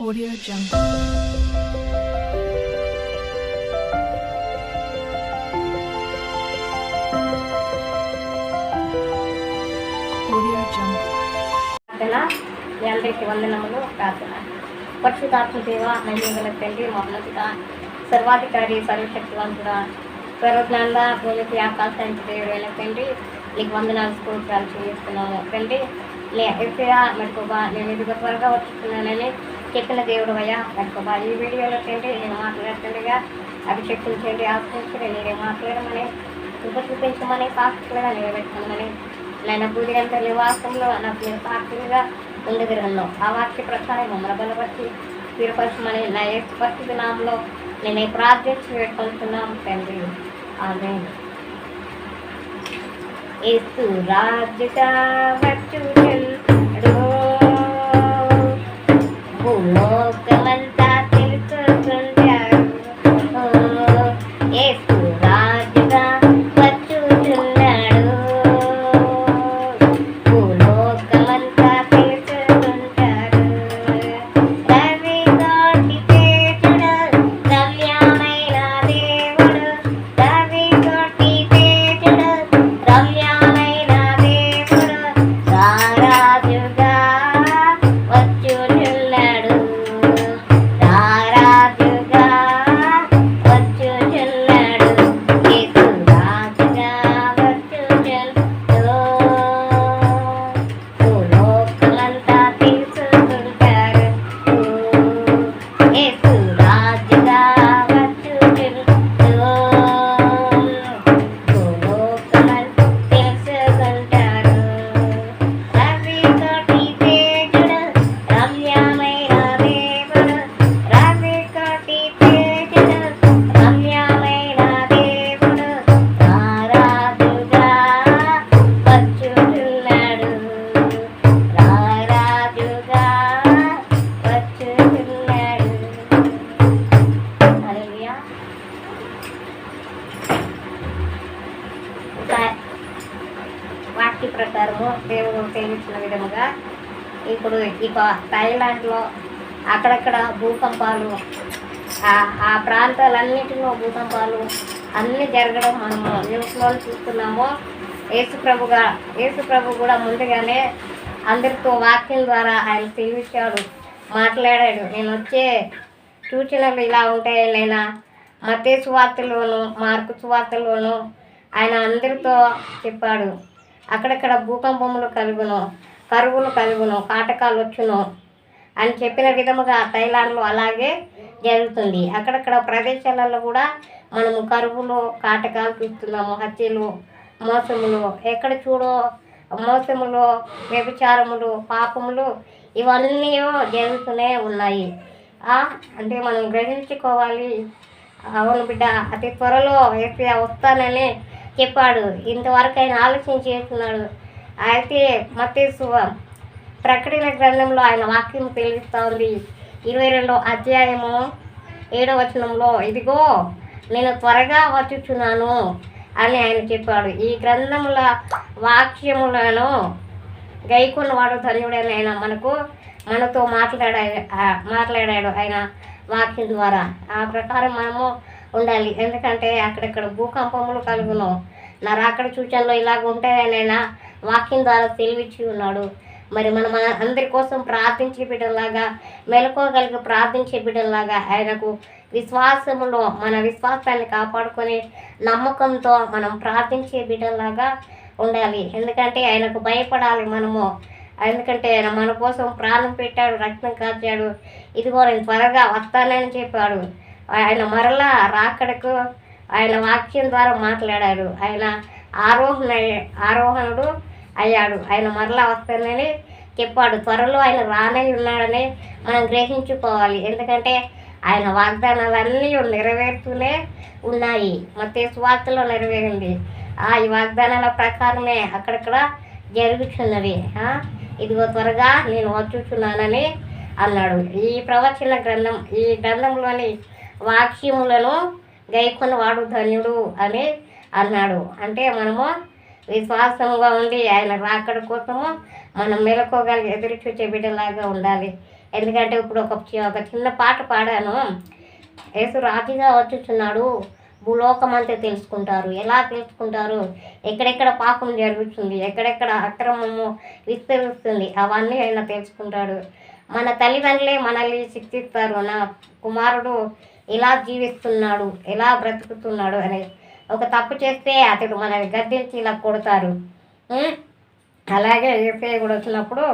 Audio Jungle. Audio Jungle. అందరికీ వందనములు ప్రార్థన. పరిశుద్ధాత్మ దేవ మహిమగల తండ్రి మహోన్నతుడా సర్వాధికారి సర్వశక్తివంతుడా సర్వజ్ఞాన భూమికి ఆకాశానికి దేవుడైన తండ్రి నీకు వందనాలు స్తోత్రాలు చెల్లిస్తున్నాము తండ్రి. ఎప్పుడా మరికోబా నేను ఎదుగు త్వరగా వచ్చుతున్నానని చెప్పిన దేవుడు అయ్యా మరికోబా ఈ వీడియోలో తండ్రి నేను మాట్లాడుతుండగా అభిషేకించండి ఆశ్రయించండి నేనే మాట్లాడమని కృప చూపించమని సాక్షులుగా నిలబెట్టమని నేను పూజలంత నివాసంలో నాకు నేను సాక్షులుగా ఉండగలను ఆ వాక్య ప్రకారం మమ్మల్ని బలపరిచి తీరుపరచమని నా ఏసు పరిస్థితి నామంలో నేను ప్రార్థించి వేడుకుంటున్నాను తండ్రి. ఆమేన్. యేసు రాజుగా వచ్చుచున్నాడు, భూలోకమంతా తెలుసుకుంటాడు. యేసు రాజుగా వచ్చుచున్నాడు, భూలోకమంతా తెలుసుకుంటాడు. రవి కోటి తేజుడు రమ్యమైన దేవుడు, రవి కోటి తేజుడు రమ్యమైన దేవుడు రారాజుగా వచ్చుచున్నాడు, రారాజుగా వచ్చుచున్నాడు. యేసు రాజుగా వచ్చుచున్నాడు, భూలోకమంతా తెలుసుకుంటారు. యేసు రాజుగా వచ్చుచున్నాడు, భూలోకమంతా తెలుసుకుంటారు. రవి కోటి తేజుడు రమ్యమైన దేవుడు, రవి కోటి తేజుడు రమ్యమైన దేవుడు రారాజుగా వచ్చుచున్నాడు, రారాజుగా వచ్చుచున్నాడు. హల్లెలూయా. వాక్య ప్రకారము దేవుడు తెలిసిన విధముగా ఇప్పుడు థాయిలాండ్లో అక్కడక్కడ భూకంపాలు, ఆ ప్రాంతాలన్నిటిలో భూకంపాలు అన్నీ జరగడం మనము న్యూస్లో చూస్తున్నాము. యేసు ప్రభు కూడా ముందుగానే అందరితో వాక్యం ద్వారా ఆయన తెలివించాడు, మాట్లాడాడు. నేను వచ్చే సూచనలు ఇలా ఉంటాయి. నేను మత్తయి సువార్తలోను మార్కు సువార్తలోను ఆయన అందరితో చెప్పాడు. అక్కడక్కడ భూకంపములు కలుగును, కరువులు కలుగును, కాటకాలు వచ్చును అని చెప్పిన విధముగా థాయిలాండ్లో అలాగే జరుగుతుంది. అక్కడక్కడ ప్రదేశాలలో కూడా మనము కరువులు కాటకాలు చూస్తున్నాము, హత్యలు, మోసములు, ఎక్కడ చూడో మోసములు, వ్యభిచారములు, పాపములు ఇవన్నీ జరుగుతూనే ఉన్నాయి. అంటే మనం గ్రహించుకోవాలి. అవును బిడ్డ, అతి త్వరలో ఏసయ్య వస్తానని చెప్పాడు. ఇంతవరకు ఆయన ఆలోచన చేస్తున్నాడు. అయితే మత్తయి ప్రకటన గ్రంథంలో ఆయన వాక్యం తెలివిస్తూ ఉంది. 22వ అధ్యాయము 7వ వచనంలో ఇదిగో నేను త్వరగా వచ్చుచున్నాను అని ఆయన చెప్పాడు. ఈ గ్రంథముల వాక్యములను గైకొన్నవాడు ధన్యుడని ఆయన మనతో మాట్లాడాడు ఆయన వాక్యం ద్వారా. ఆ ప్రకారం మనము ఉండాలి. ఎందుకంటే అక్కడక్కడ భూకంపములు కలుగును, నా రాకడ సూచనలో ఇలాగ ఉంటాయని ఆయన వాక్యం ద్వారా తెలివిచ్చి ఉన్నాడు. మరి మనం అందరి కోసం ప్రార్థించే బిడ్డలాగా, మెలకువగలిగి ప్రార్థించే బిడ్డలాగా ఆయనకు విశ్వాసములో మన విశ్వాసాన్ని కాపాడుకొని నమ్మకంతో మనం ప్రార్థించే బిడ్డలాగా ఉండాలి. ఎందుకంటే ఆయనకు భయపడాలి మనము. ఎందుకంటే ఆయన మన కోసం ప్రాణం పెట్టాడు, రక్తం కాచాడు. ఇదిగో నేను త్వరగా వస్తానని చెప్పాడు. ఆయన మరలా రాకడకు ఆయన వాక్యం ద్వారా మాట్లాడాడు. ఆయన ఆరోహణుడు అయ్యాడు. ఆయన మరలా వస్తానని చెప్పాడు. త్వరలో ఆయన రానై ఉన్నాడని మనం గ్రహించుకోవాలి. ఎందుకంటే ఆయన వాగ్దానాలన్నీ నెరవేరుతూనే ఉన్నాయి. మత్తయి సువార్తలో నెరవేరింది. ఈ వాగ్దానాల ప్రకారమే అక్కడక్కడ జరుగుతున్నది. ఇదిగో త్వరగా నేను వచ్చుచున్నానని అన్నాడు. ఈ ప్రవచన గ్రంథం, ఈ గ్రంథంలోని వాక్యములను గైకొన్నవాడు ధన్యుడు అని అన్నాడు. అంటే మనము విశ్వాసంగా ఉండి ఆయన రాకడ కోసము మనం మెలకువగలిగి ఎదురు చూసే బిడ్డలాగా ఉండాలి. ఎందుకంటే ఇప్పుడు ఒక చిన్న పాట పాడాను. యేసు రాజుగా వచ్చుచున్నాడు, భూలోకం అంతా తెలుసుకుంటారు. ఎలా తెలుసుకుంటారు? ఎక్కడెక్కడ పాపం జరుగుతుంది, ఎక్కడెక్కడ అక్రమము విస్తరిస్తుంది, అవన్నీ ఆయన తెలుసుకుంటాడు. మన తల్లిదండ్రులే మనల్ని శిక్షిస్తారు. నా కుమారుడు ఎలా జీవిస్తున్నాడు, ఎలా బ్రతుకుతున్నాడు అని. ఒక తప్పు చేస్తే అతడు మనల్ని గద్దించి ఇలా కొడతారు. అలాగే యేసయ్య కూడా వచ్చినప్పుడు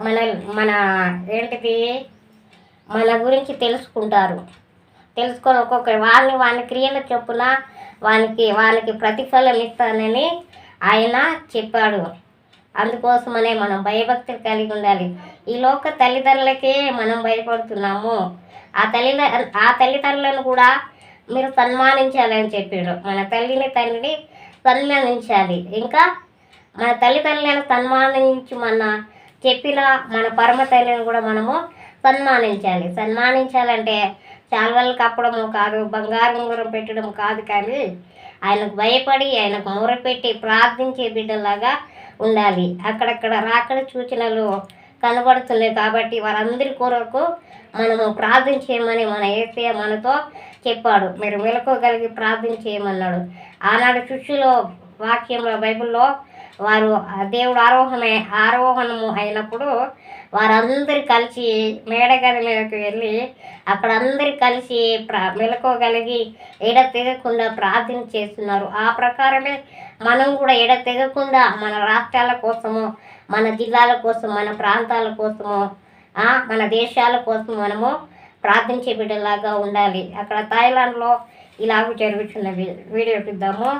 మన ఏంటిది మన గురించి తెలుసుకుంటారు. తెలుసుకొని ఒక్కొక్క వాళ్ళని క్రియల చొప్పున వాళ్ళకి ప్రతిఫలం ఇస్తానని ఆయన చెప్పాడు. అందుకోసమనే మనం భయభక్తులు కలిగి ఉండాలి. ఈ లోక తల్లిదండ్రులకే మనం భయపడుతున్నాము. ఆ తల్లిదండ్రులను కూడా మీరు సన్మానించాలని చెప్పాడు. మన తండ్రిని సన్మానించాలి. ఇంకా మన తల్లిదండ్రులను సన్మానించమన్న చెప్పిన మన పరమ తల్లిని కూడా మనము సన్మానించాలంటే చాలవలు కప్పడము కాదు, బంగారం ఉంగరం పెట్టడం కాదు, కానీ ఆయనకు భయపడి ఆయనకు మొరపెట్టి ప్రార్థించే బిడ్డలాగా ఉండాలి. అక్కడక్కడ రాకడ సూచనలు కనబడుతున్నాయి కాబట్టి వారందరి కొరకు మనము ప్రార్థన చేయమని మన యేసయ్య మనతో చెప్పాడు. మీరు మెలకువగలిగి ప్రార్థన చేయమన్నాడు. ఆనాడు శిష్యులు వాక్యంలో బైబిల్లో వారు దేవుడు ఆరోహణము అయినప్పుడు వారందరూ కలిసి మేడగది మీదకి వెళ్ళి అక్కడ అందరు కలిసి మెలకువగలిగి ఎడతెగకుండా ప్రార్థన చేస్తున్నారు. ఆ ప్రకారమే మనం కూడా ఎడతెగకుండా మన రాష్ట్రాల కోసము, మన జిల్లాల కోసం, మన ప్రాంతాల కోసము, మన దేశాల కోసం మనము ప్రార్థించే బిడ్డలాగా ఉండాలి. అక్కడ థాయిలాండ్లో ఇలాగ జరుగుతున్నది. వీడియో చూద్దాము.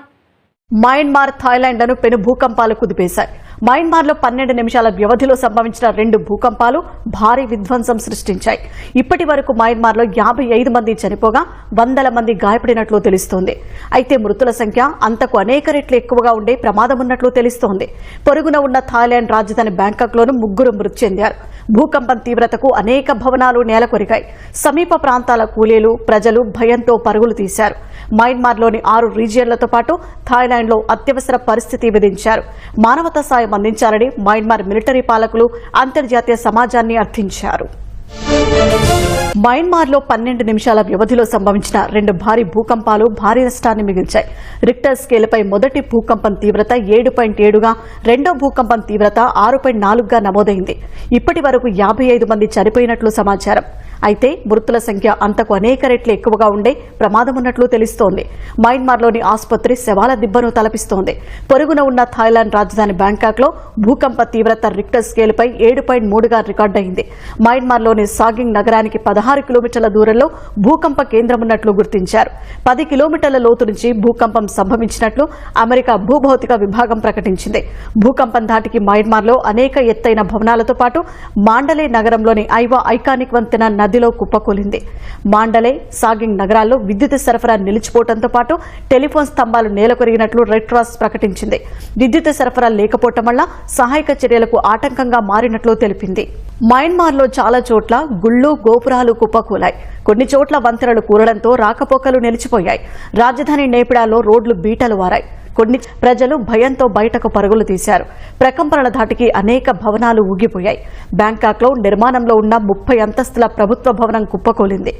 మయన్మార్, థాయిలాండ్లను పెను భూకంపాలు కుదిపేశాయి. మయన్మార్లో 12 నిమిషాల వ్యవధిలో సంభవించిన 2 భూకంపాలు భారీ విధ్వంసం సృష్టించాయి. ఇప్పటి వరకు మయన్మార్లో 55 మంది చనిపోగా వందల మంది గాయపడినట్లు తెలుస్తోంది. అయితే మృతుల సంఖ్య అంతకు అనేక రెట్లు ఎక్కువగా ఉండే ప్రమాదం ఉన్నట్లు తెలుస్తోంది. పొరుగున ఉన్న థాయిలాండ్ రాజధాని బ్యాంకాక్లోనూ 3 మృతి చెందారు. భూకంపం తీవ్రతకు అనేక భవనాలు నేలకొరిగాయి. సమీప ప్రాంతాల కూలీలు, ప్రజలు భయంతో పరుగులు తీశారు. మయన్మార్లోని 6 రీజియన్లతో పాటు థాయిలాండ్లో అత్యవసర పరిస్థితి విధించారు. మానవతా సాయం అందించాలని మయన్మార్ మిలిటరీ పాలకులు అంతర్జాతీయ సమాజాన్ని అర్థించారు. మయన్మార్లో 12 నిమిషాల వ్యవధిలో సంభవించిన 2 భారీ భూకంపాలు భారీ నష్టాన్ని మిగిల్చాయి. రిక్టర్ స్కేలుపై మొదటి భూకంపం తీవ్రత 7.7గా, రెండో భూకంపం తీవ్రత 6.4గా నమోదైంది. ఇప్పటి వరకు 55 మంది చనిపోయినట్లు సమాచారం. అయితే మృతుల సంఖ్య అంతకు అనేక రెట్లు ఎక్కువగా ఉండే ప్రమాదం ఉన్నట్లు తెలుస్తోంది. మయన్మార్లోని ఆసుపత్రి శవాల దిబ్బను తలపిస్తోంది. పొరుగున ఉన్న థాయిలాండ్ రాజధాని బ్యాంకాక్లో భూకంప తీవ్రత రిక్టర్ స్కేలుపై 7.3గా రికార్డయింది. మయన్మార్లోని సాగింగ్ నగరానికి 16 కిలోమీటర్ల దూరంలో భూకంప కేంద్రం ఉన్నట్లు గుర్తించారు. 10 కిలోమీటర్ల లోతు నుంచి భూకంపం సంభవించినట్లు అమెరికా భూభౌతిక విభాగం ప్రకటించింది. భూకంపం ధాటికి మయన్మార్లో అనేక ఎత్తైన భవనాలతో పాటు మాండలే నగరంలోని ఐవా ఐకానిక్ వంతెన నదిలో కుప్పకూలింది. మాండలే, సాగింగ్ నగరాల్లో విద్యుత్ సరఫరా నిలిచిపోవడంతో పాటు టెలిఫోన్ స్తంభాలు నేలకొరిగినట్లు రెడ్ క్రాస్ ప్రకటించింది. విద్యుత్ సరఫరా లేకపోవడం వల్ల సహాయక చర్యలకు ఆటంకంగా మారినట్లు తెలిపింది. మయన్మార్లో చాలా చోట్ల గుళ్లు, గోపురాలు కుప్పకూలాయి. కొన్ని చోట్ల వంతెనలు కూలడంతో రాకపోకలు నిలిచిపోయాయి. రాజధాని నేపిడాలో రోడ్లు బీటలు వారాయి. కొన్ని ప్రజలు భయంతో బయటకు పరుగులు తీశారు. ప్రకంపనల ధాటికి అనేక భవనాలు ఊగిపోయాయి. బ్యాంకాక్లో నిర్మాణంలో ఉన్న 30 అంతస్తుల ప్రభుత్వ భవనం కుప్పకూలింది.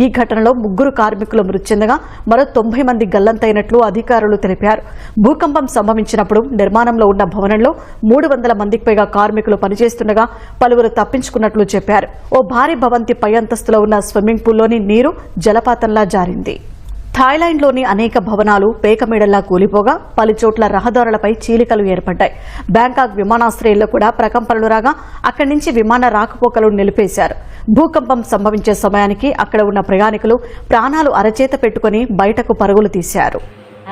ఈ ఘటనలో 3 కార్మికులు మృతి చెందగా మరో 90 మంది గల్లంతైనట్లు అధికారులు తెలిపారు. భూకంపం సంభవించినప్పుడు నిర్మాణంలో ఉన్న భవనంలో 300 మందికి పైగా కార్మికులు పనిచేస్తుండగా పలువురు తప్పించుకున్నట్లు చెప్పారు. ఓ భారీ భవంతి పై అంతస్తులో ఉన్న స్విమ్మింగ్ పూల్లోని నీరు జలపాతంలా జారింది. థాయిలాండ్లోని అనేక భవనాలు పేకమేడల్లా కూలిపోగా పలుచోట్ల రహదారులపై చీలికలు ఏర్పడ్డాయి. బ్యాంకాక్ విమానాశ్రయంలో కూడా ప్రకంపనలు రాగా అక్కడి నుంచి విమాన రాకపోకలు నిలిపేశారు. భూకంపం సంభవించే సమయానికి అక్కడ ఉన్న ప్రయాణికులు ప్రాణాలు అరచేత పెట్టుకుని బయటకు పరుగులు తీశారు.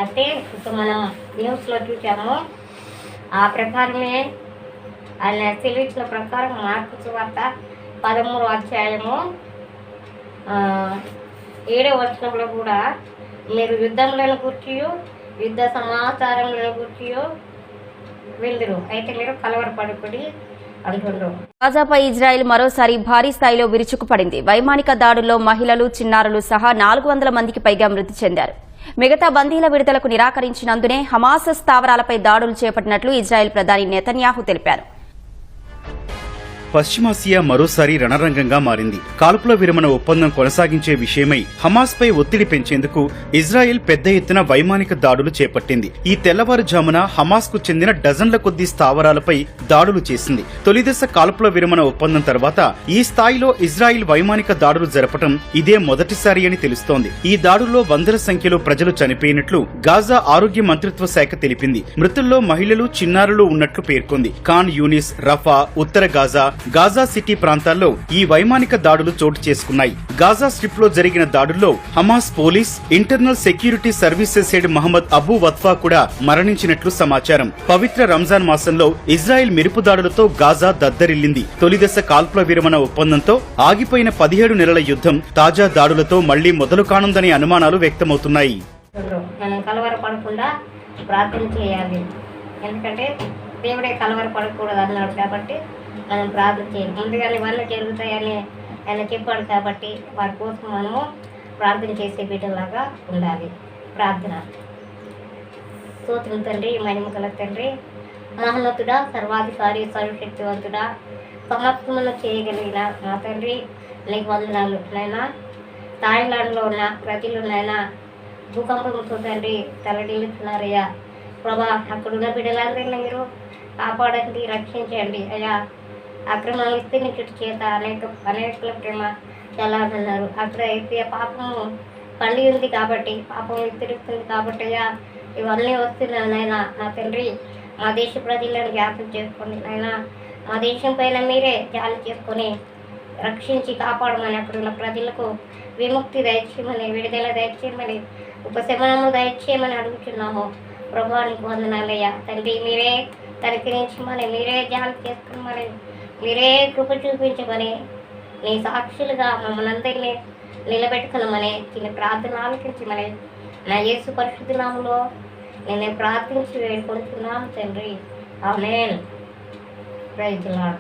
అయితే మనం న్యూస్లో చూసాము. ఆ ప్రకారమే ఆయన సెలవిచ్చిన ప్రకారం మార్కు సువార్త 13వ అధ్యాయము 7వ వచనంలో కూడా మీరు యుద్ధంలను గుర్చి, యుద్ధ సమాచారములను గుర్చి వెళ్దురు, అయితే మీరు కలవరపడుకుడి అంటుండ్రు. గాజాపై ఇజ్రాయెల్ మరోసారి భారీ స్థాయిలో విరుచుకుపడింది. వైమానిక దాడుల్లో మహిళలు, చిన్నారులు సహా 400 మందికి పైగా మృతి చెందారు. మిగతా బందీల విడుదలకు నిరాకరించినందునే హమాస్ స్థావరాలపై దాడులు చేపట్టినట్లు ఇజ్రాయెల్ ప్రధాని నెతన్యాహు తెలిపారు. పశ్చిమాసియా మరోసారి రణరంగంగా మారింది. కాల్పుల విరమణ ఒప్పందం కొనసాగించే విషయమై హమాస్ పై ఒత్తిడి పెంచేందుకు ఇజ్రాయెల్ పెద్ద ఎత్తున వైమానిక దాడులు చేపట్టింది. ఈ తెల్లవారుజామున హమాస్ కు చెందిన డజన్ల కొద్ది స్థావరాలపై దాడులు చేసింది. తొలిదశ కాల్పుల విరమణ ఒప్పందం తర్వాత ఈ స్థాయిలో ఇజ్రాయెల్ వైమానిక దాడులు జరపడం ఇదే మొదటిసారి అని తెలుస్తోంది. ఈ దాడుల్లో వందల సంఖ్యలో ప్రజలు చనిపోయినట్లు గాజా ఆరోగ్య మంత్రిత్వ శాఖ తెలిపింది. మృతుల్లో మహిళలు, చిన్నారులు ఉన్నట్లు పేర్కొంది. ఖాన్ యూనిస్, రఫా, ఉత్తర గాజా, గాజా సిటీ ప్రాంతాల్లో ఈ వైమానిక దాడులు చోటు చేసుకున్నాయి. గాజా స్ట్రిప్ లో జరిగిన దాడుల్లో Hamas police, internal security services head Mohammed Abu Watfa కూడా మరణించినట్లు సమాచారం. పవిత్ర రంజాన్ మాసంలో ఇజ్రాయెల్ మెరుపు దాడులతో గాజా దద్దరిల్లింది. తొలిదశ కాల్పుల విరమణ ఒప్పందంతో ఆగిపోయిన 17 నెలల యుద్ధం తాజా దాడులతో మళ్లీ మొదలు కానుందనే అనుమానాలు వ్యక్తమవుతున్నాయి. మనం కలవరపడకుండా ప్రార్థన చేయాలి. ఎందుకంటే దేవుడే కలవరపడకూడదు అన్నాడు కాబట్టి మనం ప్రార్థన చేయాలి. ముందుగానే ఇవన్నీ జరుగుతాయని ఆయన చెప్పాడు కాబట్టి వారి కోసం మనము ప్రార్థన చేసే బిడ్డలాగా ఉండాలి. ప్రార్థన. స్తోత్రం తండ్రి, మహిమగల తండ్రి, మహోన్నతుడా, సర్వాధికారి, సర్వశక్తివంతుడా, సమస్తమును చేయగలిగిన మా తండ్రి నీకు వందనాలు. నైనా థాయిలాండ్లో ఉన్న ప్రజలునైనా భూకంపంతో తండ్రి తలడిల్లుతున్నారయ్యా. ప్రభా, అక్కడున్న బిడ్డలందరినీ మీరు కాపాడండి, రక్షించండి అయ్యా. అక్రమ విస్తరించుట చేత అనేకుల ప్రేమ చల్లారుతున్నారు. అక్కడ అయితే పాపము పండి ఉంది కాబట్టి, పాపం విస్తరిస్తుంది కాబట్టి అయ్యా ఇవన్నీ వస్తున్నాయి. నాయన నా తండ్రి, మా దేశ ప్రజలను జ్ఞాపకం చేసుకోండి. నాయన మా దేశం పైన మీరే జాలి చేసుకొని రక్షించి కాపాడమని, అక్కడున్న ప్రజలకు విముక్తి దయచేయమని, విడుదల దయచేయమని, ఉపశమనము దయచేయమని అడుగుతున్నాము. ప్రభావానికి వందనాలయ్యా. తండ్రి, మీరే కనికరించమని, మీరే జాలి చేసుకోమని, మీరే కృప చూపించమని, నీ సాక్షులుగా మమ్మల్ని అందరినీ నిలబెట్టుకున్నామని, చిన్న ప్రార్థన ఆలకించమని నా యేసు పరిశుద్ధ నామములో నేను ప్రార్థించి వేడుకుంటున్నాను తండ్రి. ఆమేన్. Praise the lord.